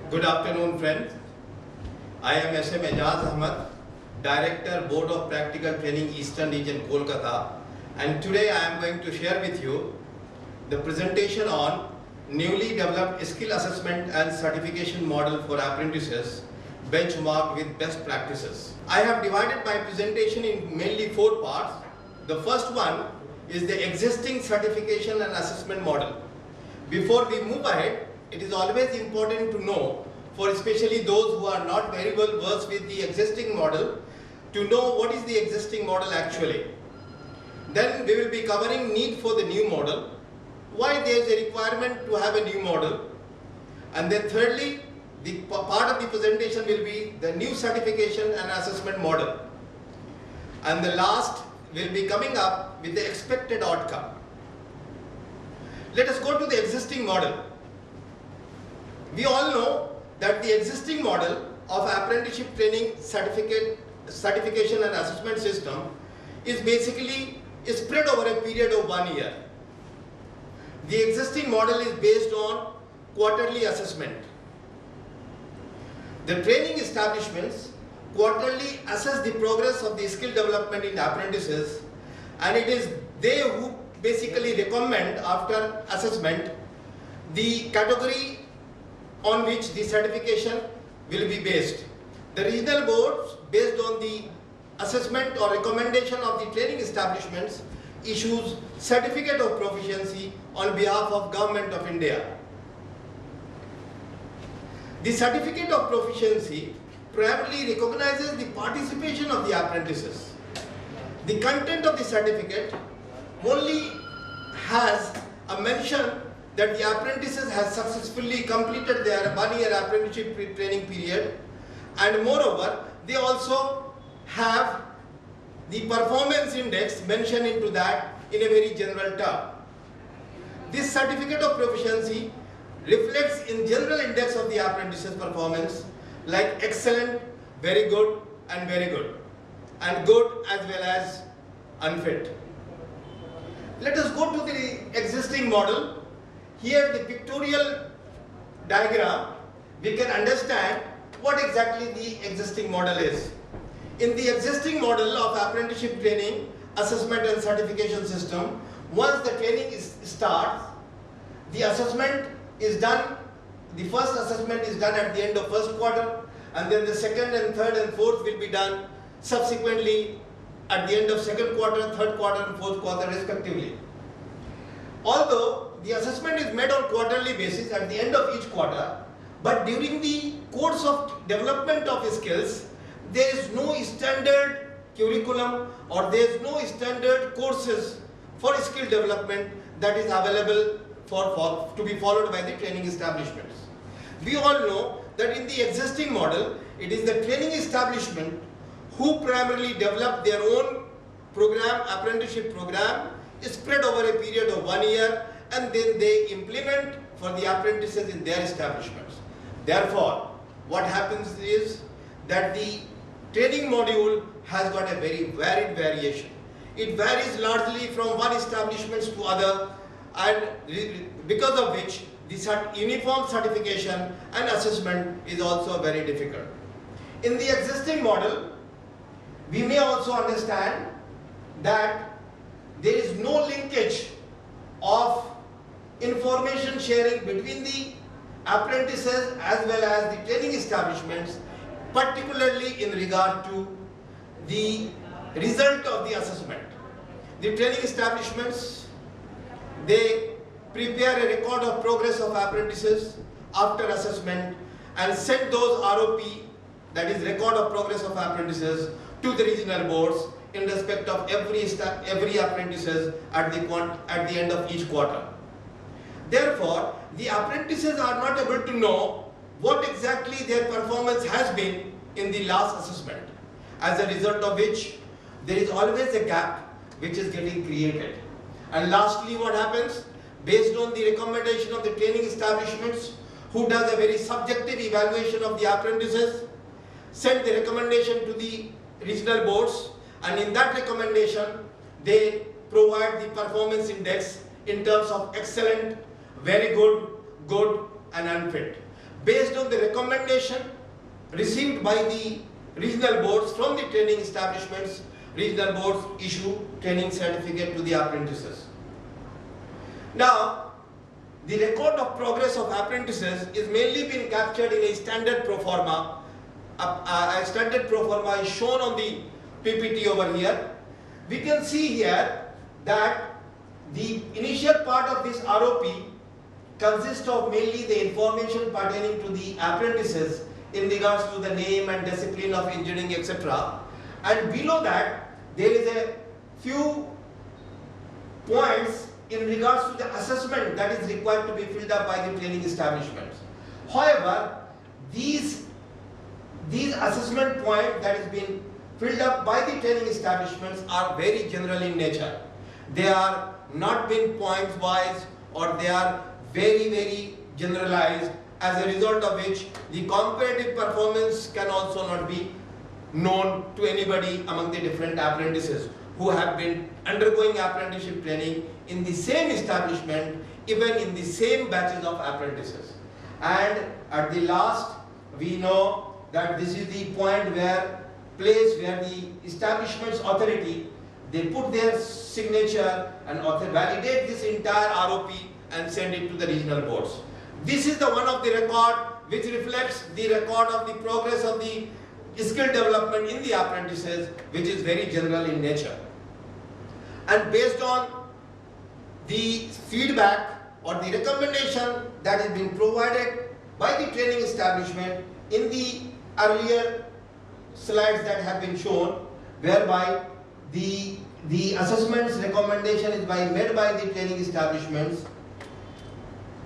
Good afternoon, friends. I am S.M. Ejaz Ahmad, Director, Board of Practical Training, Eastern Region, Kolkata, and today I am going to share with you the presentation on newly developed skill assessment and certification model for apprentices benchmarked with best practices. I have divided my presentation in mainly 4 parts. The first one is the existing certification and assessment model. Before we move ahead, it is always important to know, for especially those who are not very well versed with the existing model, to know what is the existing model actually. Then we will be covering need for the new model, why there is a requirement to have a new model, and then thirdly, the part of the presentation will be the new certification and assessment model, and the last will be coming up with the expected outcome. Let us go to the existing model. We all know that the existing model of apprenticeship training certification and assessment system is basically spread over a period of 1 year. The existing model is based on quarterly assessment. The training establishments quarterly assess the progress of the skill development in apprentices, and it is they who basically recommend after assessment the category on which the certification will be based. The regional boards, based on the assessment or recommendation of the training establishments, issues certificate of proficiency on behalf of Government of India. The certificate of proficiency primarily recognizes the participation of the apprentices. The content of the certificate only has a mention that the apprentices have successfully completed their 1-year apprenticeship training period, and moreover they also have the performance index mentioned into that in a very general term. This certificate of proficiency reflects in general index of the apprentices performance like excellent, very good and very good, and good as well as unfit. Let us go to the existing model. Here the pictorial diagram, we can understand what exactly the existing model is. In the existing model of apprenticeship training, assessment and certification system, once the training starts, the assessment is done, the first assessment is done at the end of first quarter, and then the second and third and fourth will be done subsequently at the end of second quarter, third quarter and fourth quarter respectively. Although the assessment is made on quarterly basis at the end of each quarter, but during the course of development of skills, there is no standard curriculum or there is no standard courses for skill development that is available to be followed by the training establishments. We all know that in the existing model, it is the training establishment who primarily develop their own program, apprenticeship program, spread over a period of 1 year, and then they implement for the apprentices in their establishments. Therefore, what happens is that the training module has got a very varied variation. It varies largely from one establishment to other, and because of which the uniform certification and assessment is also very difficult. In the existing model, we may also understand that there is no linkage of information sharing between the apprentices as well as the training establishments, particularly in regard to the result of the assessment. The training establishments, they prepare a record of progress of apprentices after assessment and send those ROP, that is record of progress of apprentices, to the regional boards in respect of every apprentices at the end of each quarter. Therefore, the apprentices are not able to know what exactly their performance has been in the last assessment, as a result of which there is always a gap which is getting created. And lastly, what happens? Based on the recommendation of the training establishments, who does a very subjective evaluation of the apprentices, send the recommendation to the regional boards, and in that recommendation they provide the performance index in terms of excellent, very good, good and unfit. based on the recommendation received by the regional boards from the training establishments. Regional boards issue training certificate to the apprentices. Now, the record of progress of apprentices is mainly been captured in a standard pro forma. A standard pro forma is shown on the PPT over here. We can see here that the initial part of this ROP consists of mainly the information pertaining to the apprentices in regards to the name and discipline of engineering, etc. And below that, there is a few points in regards to the assessment that is required to be filled up by the training establishments. However, these assessment points that has been filled up by the training establishments are very general in nature. They are not been points wise, or they are very generalized, as a result of which the comparative performance can also not be known to anybody among the different apprentices who have been undergoing apprenticeship training in the same establishment, even in the same batches of apprentices. And at the last, we know that this is the point place where the establishment's authority, they put their signature and validate this entire ROP and send it to the regional boards. This is the one of the record which reflects the record of the progress of the skill development in the apprentices, which is very general in nature. And based on the feedback or the recommendation that has been provided by the training establishment in the earlier slides that have been shown, whereby the assessments recommendation is made by the training establishments,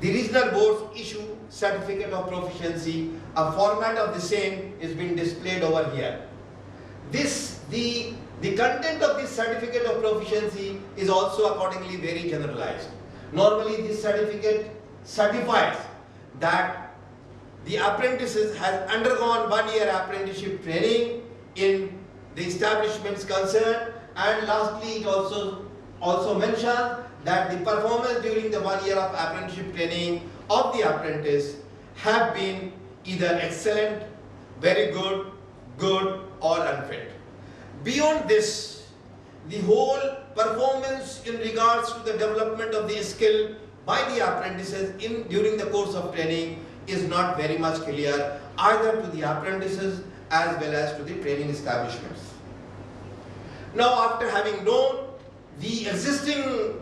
the regional boards issue certificate of proficiency. A format of the same is being displayed over here. The content of this certificate of proficiency is also accordingly very generalized. Normally this certificate certifies that the apprentices has undergone 1 year apprenticeship training in the establishments concerned, and lastly it also mentions that the performance during the 1 year of apprenticeship training of the apprentice have been either excellent, very good, good or unfit. Beyond this, the whole performance in regards to the development of the skill by the apprentices during the course of training is not very much clear either to the apprentices as well as to the training establishments. Now, after having known the existing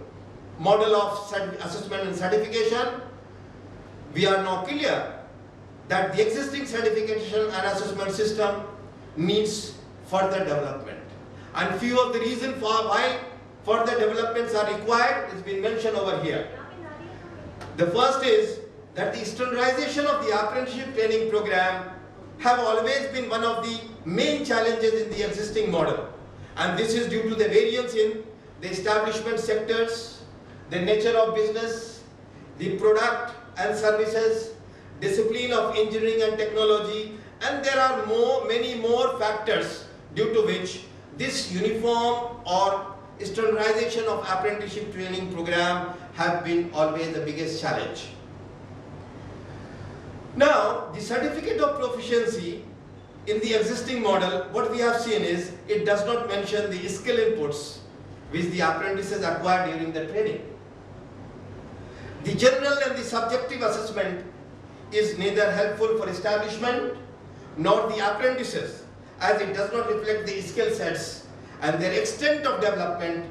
model of assessment and certification, we are now clear that the existing certification and assessment system needs further development. And few of the reasons for why further developments are required has been mentioned over here. The first is that the standardization of the apprenticeship training program have always been one of the main challenges in the existing model. And this is due to the variance in the establishment sectors, the nature of business, the product and services, discipline of engineering and technology, and there are many more factors due to which this uniform or standardization of apprenticeship training program have been always the biggest challenge. Now, the certificate of proficiency in the existing model, what we have seen is it does not mention the skill inputs which the apprentices acquire during the training. The general and the subjective assessment is neither helpful for establishment nor the apprentices, as it does not reflect the skill sets and their extent of development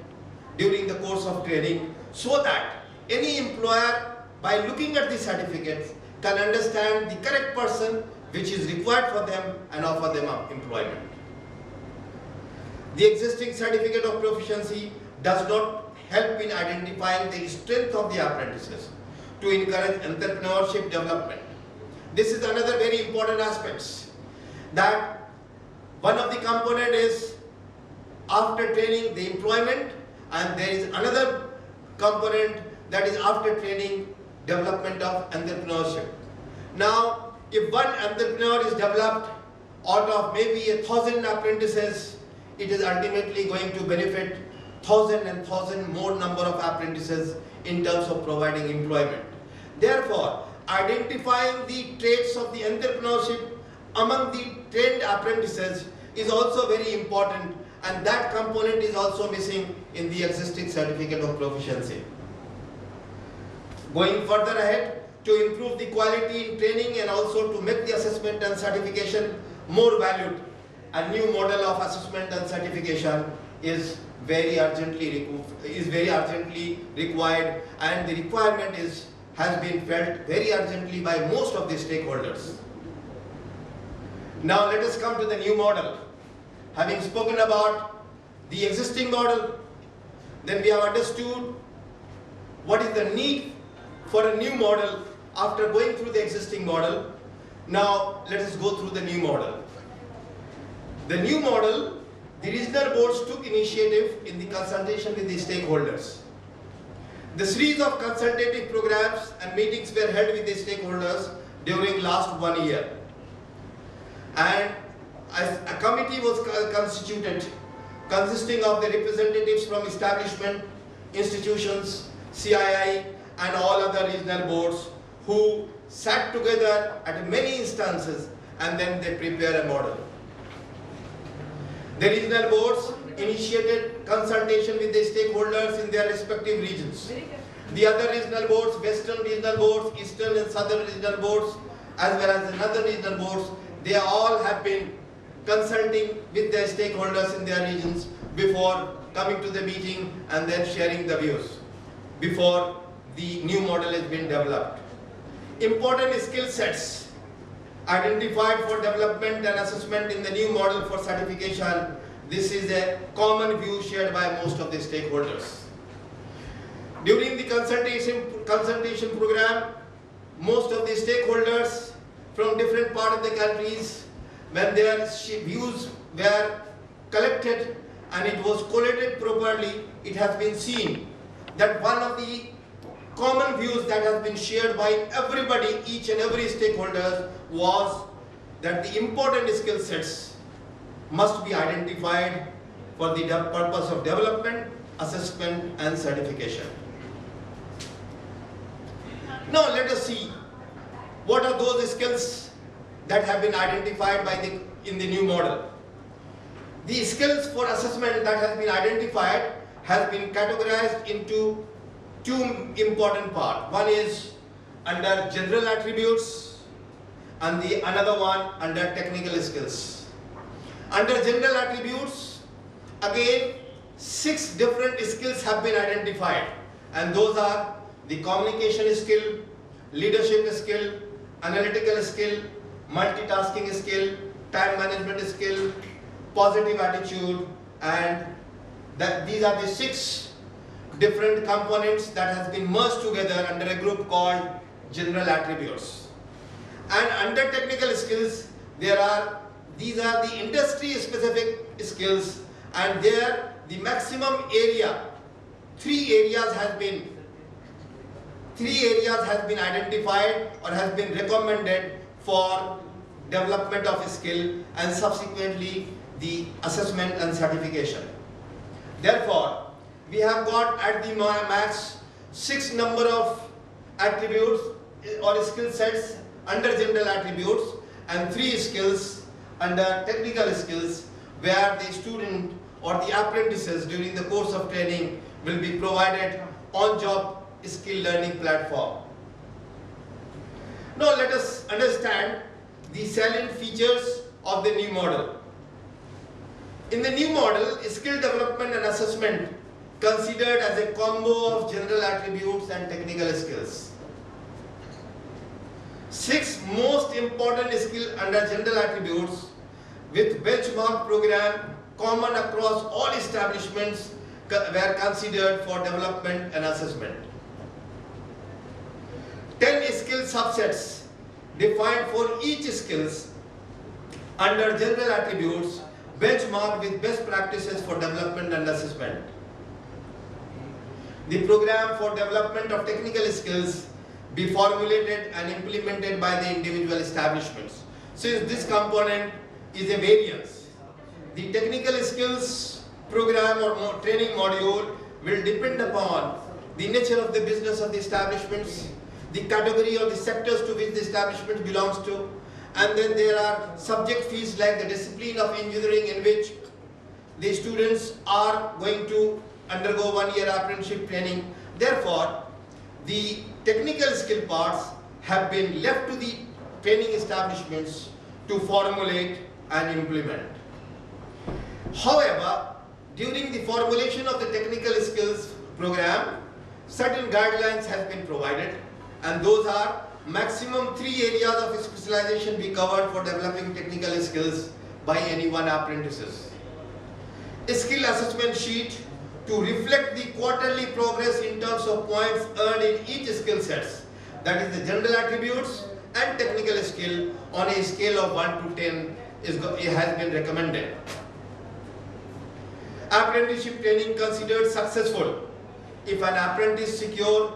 during the course of training, so that any employer, by looking at the certificates, can understand the correct person which is required for them and offer them employment. The existing certificate of proficiency does not help in identifying the strength of the apprentices to encourage entrepreneurship development. This is another very important aspect, that one of the component is after training the employment, and there is another component that is after training development of entrepreneurship. Now, if one entrepreneur is developed out of maybe 1,000 apprentices, it is ultimately going to benefit 1,000 more number of apprentices in terms of providing employment. Therefore, identifying the traits of the entrepreneurship among the trained apprentices is also very important, and that component is also missing in the existing certificate of proficiency. Going further ahead, to improve the quality in training and also to make the assessment and certification more valued, a new model of assessment and certification is very urgently required, and the requirement has been felt very urgently by most of the stakeholders. Now let us come to the new model. Having spoken about the existing model, then we have understood what is the need for a new model after going through the existing model. Now let us go through the new model. The new model, the regional boards took initiative in the consultation with the stakeholders. The series of consultative programs and meetings were held with the stakeholders during last 1 year. And a committee was constituted consisting of the representatives from establishment, institutions, CII and all other regional boards who sat together at many instances and then they prepare a model. The regional boards initiated consultation with the stakeholders in their respective regions. The other regional boards, Western regional boards, Eastern and Southern regional boards, as well as the Northern regional boards, they all have been consulting with their stakeholders in their regions before coming to the meeting and then sharing the views before the new model has been developed. Important skill sets identified for development and assessment in the new model for certification. This is a common view shared by most of the stakeholders. During the consultation program, most of the stakeholders from different parts of the countries, when their views were collected and it was collated properly, it has been seen that one of the common views that has been shared by everybody, each and every stakeholder, was that the important skill sets must be identified for the purpose of development, assessment and certification. Now let us see what are those skills that have been identified in the new model. The skills for assessment that has been identified has been categorized into two important parts. One is under general attributes and the another one under technical skills. Under general attributes, again 6 different skills have been identified, and those are the communication skill, leadership skill, analytical skill, multitasking skill, time management skill, positive attitude, and these are the 6 different components that has been merged together under a group called general attributes. And under technical skills, these are the industry specific skills, and there the maximum area, 3 areas has been identified or has been recommended for development of a skill and subsequently the assessment and certification. Therefore, we have got at the max 6 number of attributes or skill sets under general attributes and 3 skills under technical skills, where the student or the apprentices during the course of training will be provided on-job skill learning platform. Now let us understand the salient features of the new model. In the new model, skill development and assessment considered as a combo of general attributes and technical skills. 6 most important skills under general attributes with benchmark program common across all establishments were considered for development and assessment. 10 skill subsets defined for each skills under general attributes benchmarked with best practices for development and assessment. The program for development of technical skills be formulated and implemented by the individual establishments. Since this component is a variance, the technical skills program or training module will depend upon the nature of the business of the establishments, the category or the sectors to which the establishment belongs to, and then there are subject fees like the discipline of engineering in which the students are going to undergo 1 year apprenticeship training. Therefore, the technical skill parts have been left to the training establishments to formulate and implement. However, during the formulation of the technical skills program, certain guidelines have been provided, and those are maximum 3 areas of specialization be covered for developing technical skills by any one apprentices. A skill assessment sheet to reflect the quarterly progress in terms of points earned in each skill sets, that is the general attributes and technical skill on a scale of 1 to 10 has been recommended. Apprenticeship training considered successful if an apprentice secure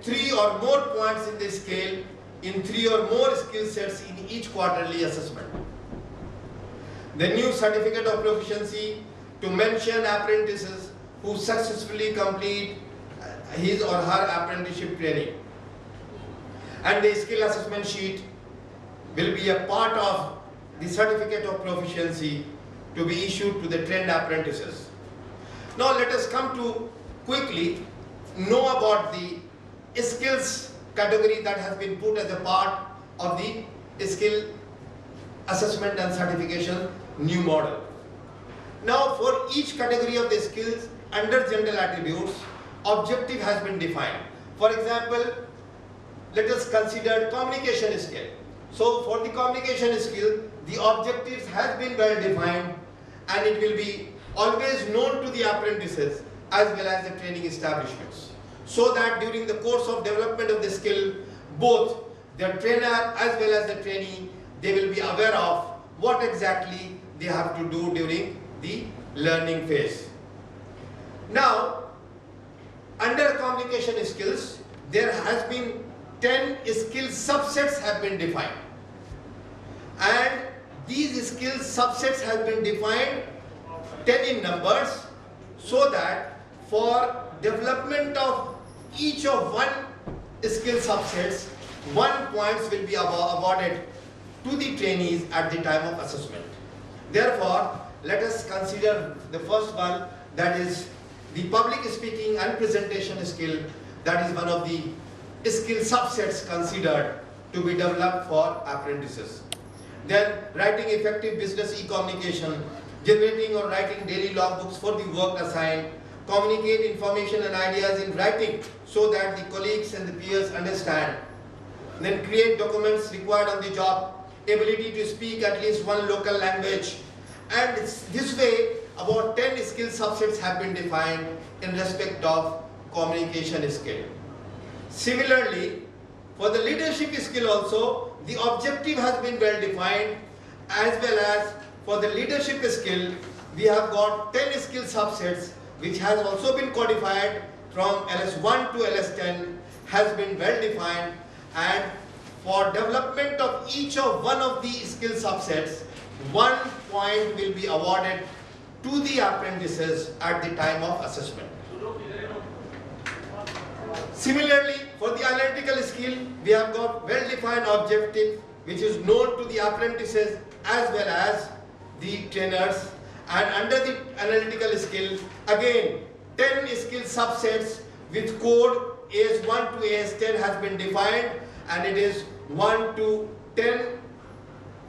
3 or more points in the scale in 3 or more skill sets in each quarterly assessment. The new certificate of proficiency to mention apprentices who successfully complete his or her apprenticeship training, and the skill assessment sheet will be a part of the certificate of proficiency to be issued to the trained apprentices. Now let us come to quickly know about the skills category that has been put as a part of the skill assessment and certification new model. Now for each category of the skills under general attributes, objective has been defined. For example, let us consider communication skill. So for the communication skill, the objectives has been well defined, and it will be always known to the apprentices as well as the training establishments, so that during the course of development of the skill, both the trainer as well as the trainee, they will be aware of what exactly they have to do during the learning phase. Now, under communication skills, there has been 10 skill subsets have been defined, and these skill subsets have been defined 10 in numbers, so that for development of each of one skill subsets, 1 points will be awarded to the trainees at the time of assessment. Therefore, let us consider the first one, that is the public speaking and presentation skill. That is one of the skill subsets considered to be developed for apprentices. Then writing effective business e-communication, generating or writing daily logbooks for the work assigned, communicate information and ideas in writing so that the colleagues and the peers understand. Then create documents required on the job, ability to speak at least one local language. And this way, about 10 skill subsets have been defined in respect of communication skill. Similarly, for the leadership skill also, the objective has been well defined, as well as for the leadership skill, we have got 10 skill subsets which has also been codified from LS1 to LS10, has been well defined, and for development of each of one of the skill subsets, 1 point will be awarded to the apprentices at the time of assessment. Similarly, for the analytical skill, we have got well-defined objective which is known to the apprentices as well as the trainers, and under the analytical skill, again 10 skill subsets with code AS1 to AS10 has been defined, and it is 1 to 10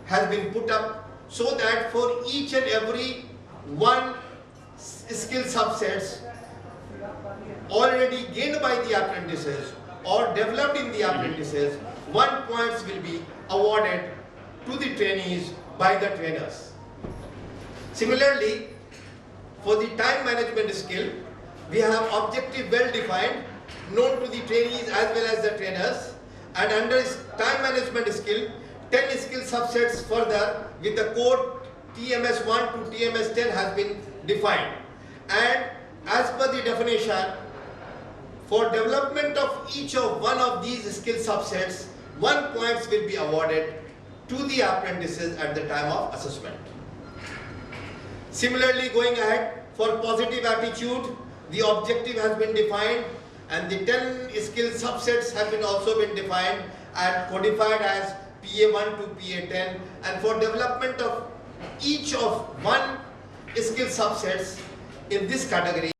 has been put up, so that for each and every one skill subsets already gained by the apprentices or developed in the apprentices, 1 points will be awarded to the trainees by the trainers. Similarly, for the time management skill, we have objective well defined, known to the trainees as well as the trainers, and under time management skill, 10 skill subsets further with the code TMS1 to TMS10 has been defined. And as per the definition, for development of each of one of these skill subsets, 1 points will be awarded to the apprentices at the time of assessment. Similarly, going ahead, for positive attitude, the objective has been defined, and the 10 skill subsets have been also been defined and codified as PA1 to PA10, and for development of each of one skill subsets in this category